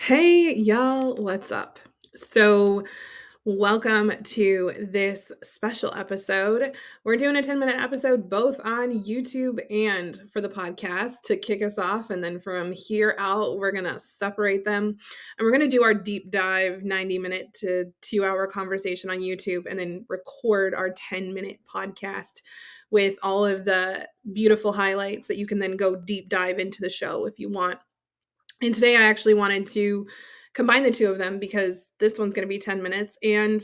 Hey, y'all, what's up? Welcome to this special episode. We're doing a 10-minute episode both on YouTube and for the podcast to kick us off. And then from here out, we're going to separate them and we're going to do our deep dive 90-minute to 2-hour conversation on YouTube and then record our 10-minute podcast with all of the beautiful highlights that you can then go deep dive into the show if you want. And today I actually wanted to combine the two of them because this one's going to be 10 minutes. And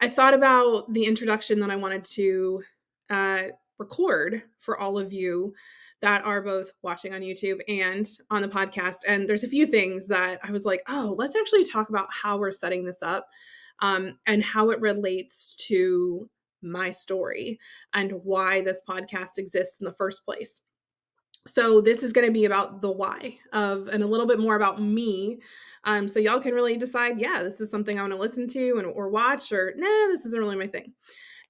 I thought about the introduction that I wanted to record for all of you that are both watching on YouTube and on the podcast. And there's a few things that I was like, oh, let's actually talk about how we're setting this up and how it relates to my story and why this podcast exists in the first place. So this is going to be about the why and a little bit more about me. So y'all can really decide, yeah, this is something I want to listen to or watch, or nah, this isn't really my thing.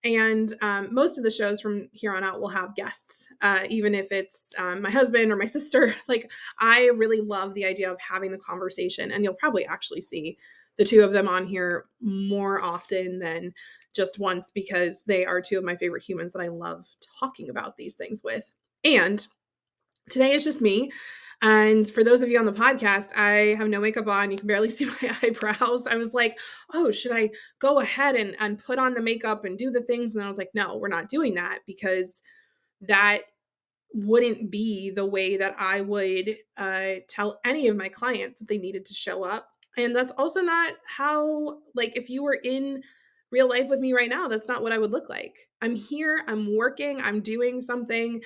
And most of the shows from here on out will have guests, even if it's my husband or my sister. Like, I really love the idea of having the conversation, and you'll probably actually see the two of them on here more often than just once because they are two of my favorite humans that I love talking about these things with. And today is just me. And for those of you on the podcast, I have no makeup on. You can barely see my eyebrows. I was like, oh, should I go ahead and put on the makeup and do the things? And I was like, no, we're not doing that because that wouldn't be the way that I would tell any of my clients that they needed to show up. And that's also not how, like, if you were in real life with me right now, that's not what I would look like. I'm here, I'm working, I'm doing something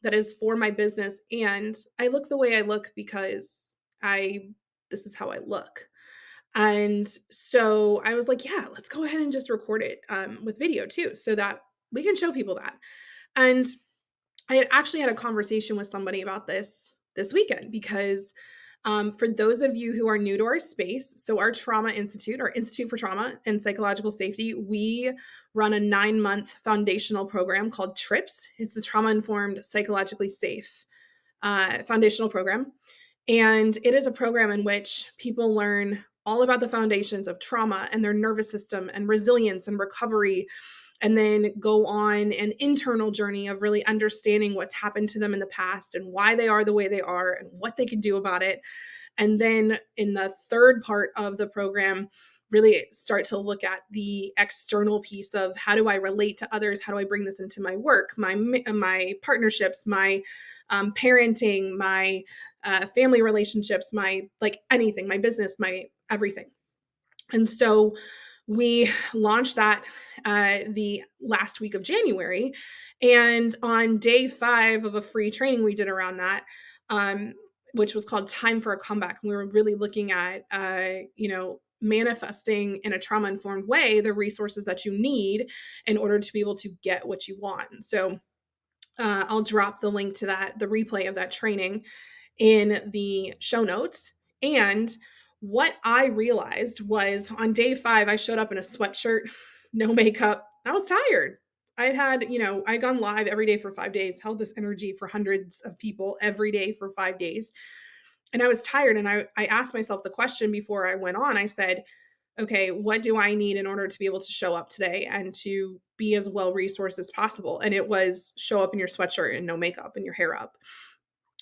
that is for my business. And I look the way I look because this is how I look. And so I was like, yeah, let's go ahead and just record it with video too, so that we can show people that. And I had actually had a conversation with somebody about this weekend because for those of you who are new to our space, so our Trauma Institute, our Institute for Trauma and Psychological Safety, we run a 9-month foundational program called TRIPS. It's the Trauma Informed Psychologically Safe foundational program. And it is a program in which people learn all about the foundations of trauma and their nervous system and resilience and recovery, and then go on an internal journey of really understanding what's happened to them in the past and why they are the way they are and what they can do about it. And then in the third part of the program, really start to look at the external piece of how do I relate to others? How do I bring this into my work, my partnerships, my parenting, my family relationships, my anything, my business, my everything. And so we launched that the last week of January. And on day 5 of a free training we did around that, which was called Time for a Comeback. We were really looking at, manifesting in a trauma-informed way the resources that you need in order to be able to get what you want. So I'll drop the link to the replay of that training in the show notes. And what I realized was on day 5, I showed up in a sweatshirt, no makeup. I was tired. I'd gone live every day for 5 days, held this energy for hundreds of people every day for 5 days. And I was tired. And I asked myself the question before I went on. I said, okay, what do I need in order to be able to show up today and to be as well resourced as possible? And it was show up in your sweatshirt and no makeup and your hair up.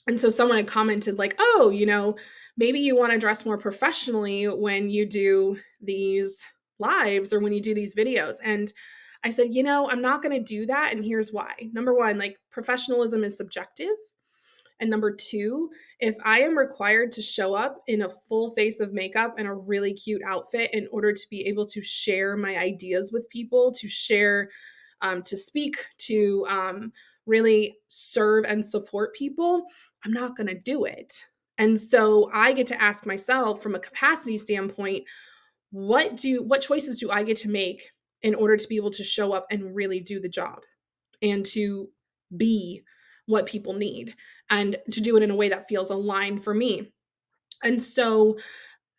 And so someone had commented like, oh, maybe you want to dress more professionally when you do these lives or when you do these videos. And I said, I'm not going to do that. And here's why. Number 1, professionalism is subjective. And number 2, if I am required to show up in a full face of makeup and a really cute outfit in order to be able to share my ideas with people, to share, to speak, to really serve and support people, I'm not going to do it. And so I get to ask myself from a capacity standpoint, what choices do I get to make in order to be able to show up and really do the job and to be what people need and to do it in a way that feels aligned for me. And so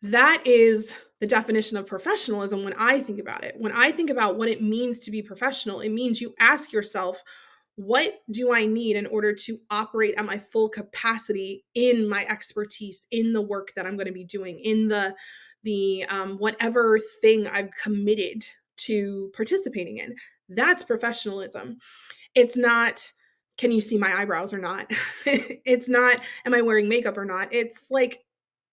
that is the definition of professionalism when I think about it. When I think about what it means to be professional, it means you ask yourself, what do I need in order to operate at my full capacity in my expertise, in the work that I'm going to be doing, in the whatever thing I've committed to participating in. That's professionalism. It's not, can you see my eyebrows or not? It's not, am I wearing makeup or not? It's like,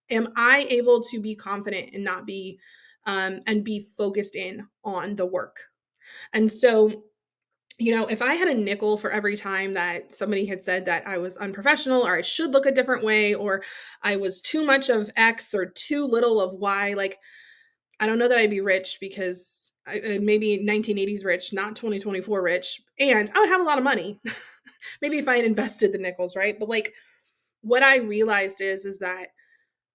am I able to be confident and not be, and be focused in on the work? And so, if I had a nickel for every time that somebody had said that I was unprofessional or I should look a different way or I was too much of X or too little of Y, like, I don't know that I'd be rich because maybe 1980s rich, not 2024 rich, and I would have a lot of money. Maybe if I had invested the nickels, right? But like what I realized is that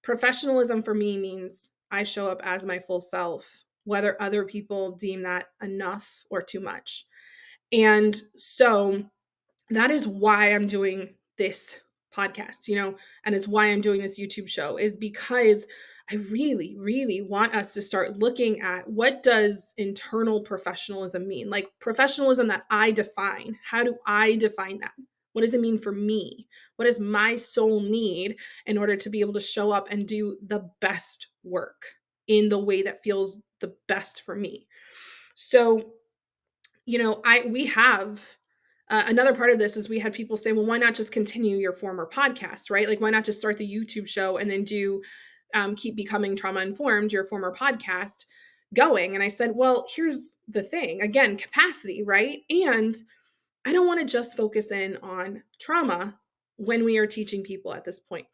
professionalism for me means I show up as my full self, whether other people deem that enough or too much. And so that is why I'm doing this podcast, and it's why I'm doing this YouTube show, is because I really, really want us to start looking at what does internal professionalism mean? Like professionalism that I define. How do I define that? What does it mean for me? What does my soul need in order to be able to show up and do the best work in the way that feels the best for me? So, we have another part of this is we had people say, well, why not just continue your former podcast, right? Like, why not just start the YouTube show and then do keep becoming trauma informed, your former podcast going? And I said, well, here's the thing. Again, capacity, right? And I don't want to just focus in on trauma when we are teaching people at this point.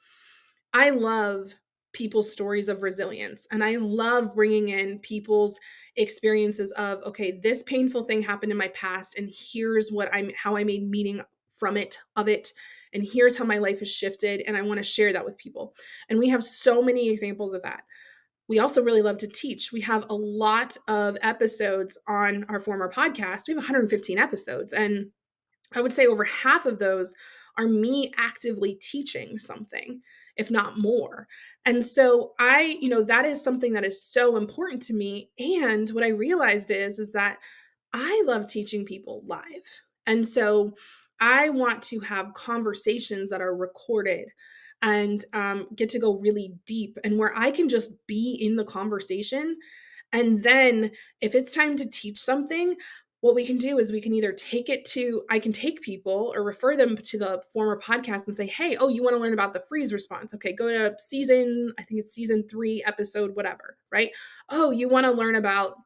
I love people's stories of resilience, and I love bringing in people's experiences of, okay, this painful thing happened in my past and here's how I made meaning from it, of it, and here's how my life has shifted, and I want to share that with people. And we have so many examples of that. We also really love to teach. We have a lot of episodes on our former podcast. We have 115 episodes, and I would say over half of those are me actively teaching something, if not more. And so that is something that is so important to me. And what I realized is that I love teaching people live. And so I want to have conversations that are recorded and get to go really deep and where I can just be in the conversation. And then if it's time to teach something, what we can do is we can either I can take people or refer them to the former podcast and say, hey, oh, you want to learn about the freeze response? Okay, go to I think it's season 3, episode, whatever, right? Oh, you want to learn about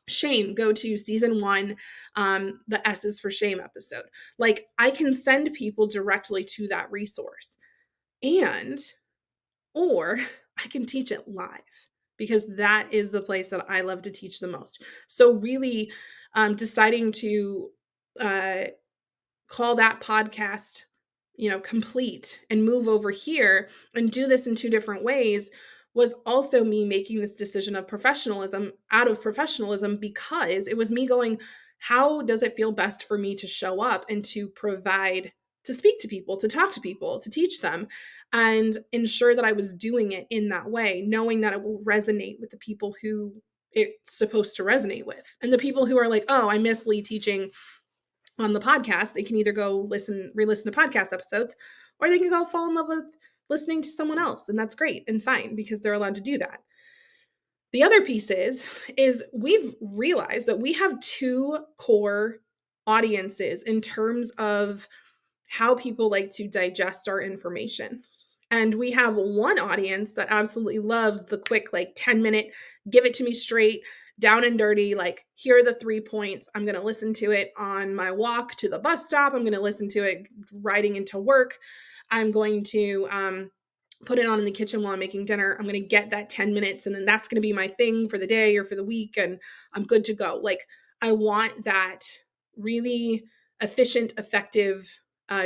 shame? Go to season 1, the S is for shame episode. Like, I can send people directly to that resource, or I can teach it live, because that is the place that I love to teach the most. So really deciding to call that podcast, complete, and move over here and do this in 2 different ways was also me making this decision of professionalism out of professionalism, because it was me going, how does it feel best for me to show up and to provide, to speak to people, to talk to people, to teach them, and ensure that I was doing it in that way, knowing that it will resonate with the people who it's supposed to resonate with. And the people who are like, oh, I miss Lee teaching on the podcast, they can either go re-listen to podcast episodes, or they can go fall in love with listening to someone else. And that's great and fine, because they're allowed to do that. The other piece is we've realized that we have 2 core audiences in terms of how people like to digest our information. And we have one audience that absolutely loves the quick, like 10-minute, give it to me straight, down and dirty, like, here are the 3 points. I'm going to listen to it on my walk to the bus stop. I'm going to listen to it riding into work. I'm going to put it on in the kitchen while I'm making dinner. I'm going to get that 10 minutes, and then that's going to be my thing for the day or for the week, and I'm good to go. Like, I want that really efficient, effective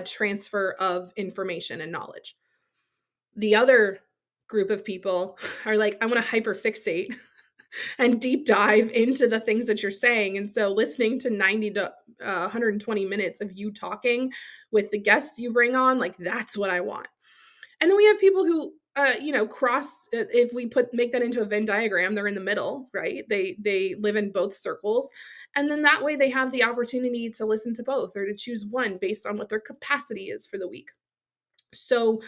transfer of information and knowledge. The other group of people are like, I want to hyperfixate and deep dive into the things that you're saying. And so listening to 90 to 120 minutes of you talking with the guests you bring on, like, that's what I want. And then we have people who, cross, if we make that into a Venn diagram, they're in the middle, right? They live in both circles. And then that way they have the opportunity to listen to both or to choose one based on what their capacity is for the week. So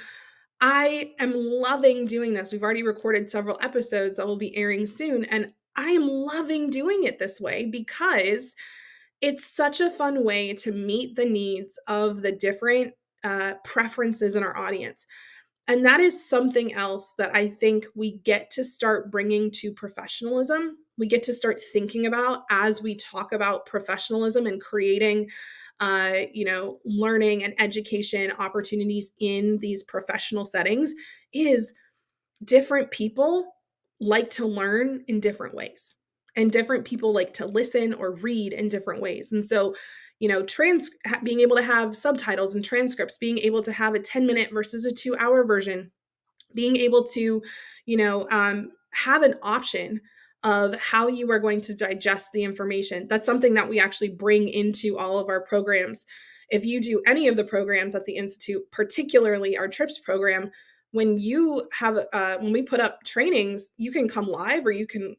I am loving doing this. We've already recorded several episodes that will be airing soon. And I am loving doing it this way because it's such a fun way to meet the needs of the different preferences in our audience. And that is something else that I think we get to start bringing to professionalism. We get to start thinking about as we talk about professionalism and creating, learning and education opportunities in these professional settings is different people like to learn in different ways. And different people like to listen or read in different ways. And so, being able to have subtitles and transcripts, being able to have a 10-minute versus a 2-hour version, being able to, have an option of how you are going to digest the information. That's something that we actually bring into all of our programs. If you do any of the programs at the Institute, particularly our TRIPS program, when you have when we put up trainings, you can come live or you can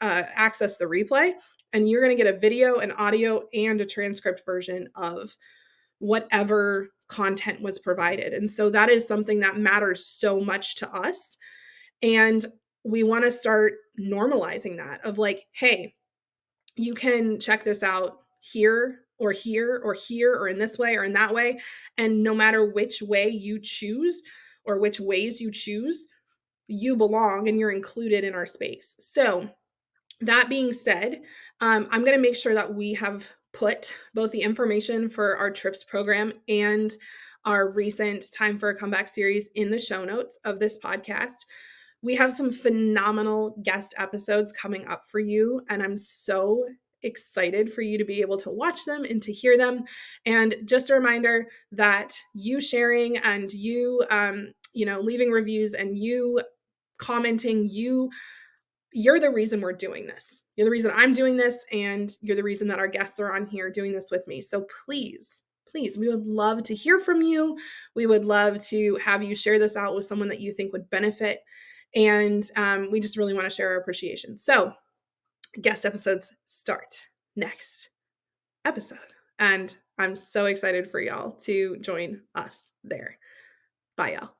access the replay, and you're going to get a video, an audio, and a transcript version of whatever content was provided. And so that is something that matters so much to us. And we want to start normalizing that of like, hey, you can check this out here or here or here or in this way or in that way. And no matter which way you choose or which ways you choose, you belong and you're included in our space. So that being said, I'm going to make sure that we have put both the information for our TRIPS program and our recent Time for a Comeback series in the show notes of this podcast. We have some phenomenal guest episodes coming up for you, and I'm so excited for you to be able to watch them and to hear them. And just a reminder that you sharing and you, leaving reviews and you commenting, you're the reason we're doing this. You're the reason I'm doing this, and you're the reason that our guests are on here doing this with me. So please, we would love to hear from you. We would love to have you share this out with someone that you think would benefit. And we just really want to share our appreciation. So guest episodes start next episode. And I'm so excited for y'all to join us there. Bye, y'all.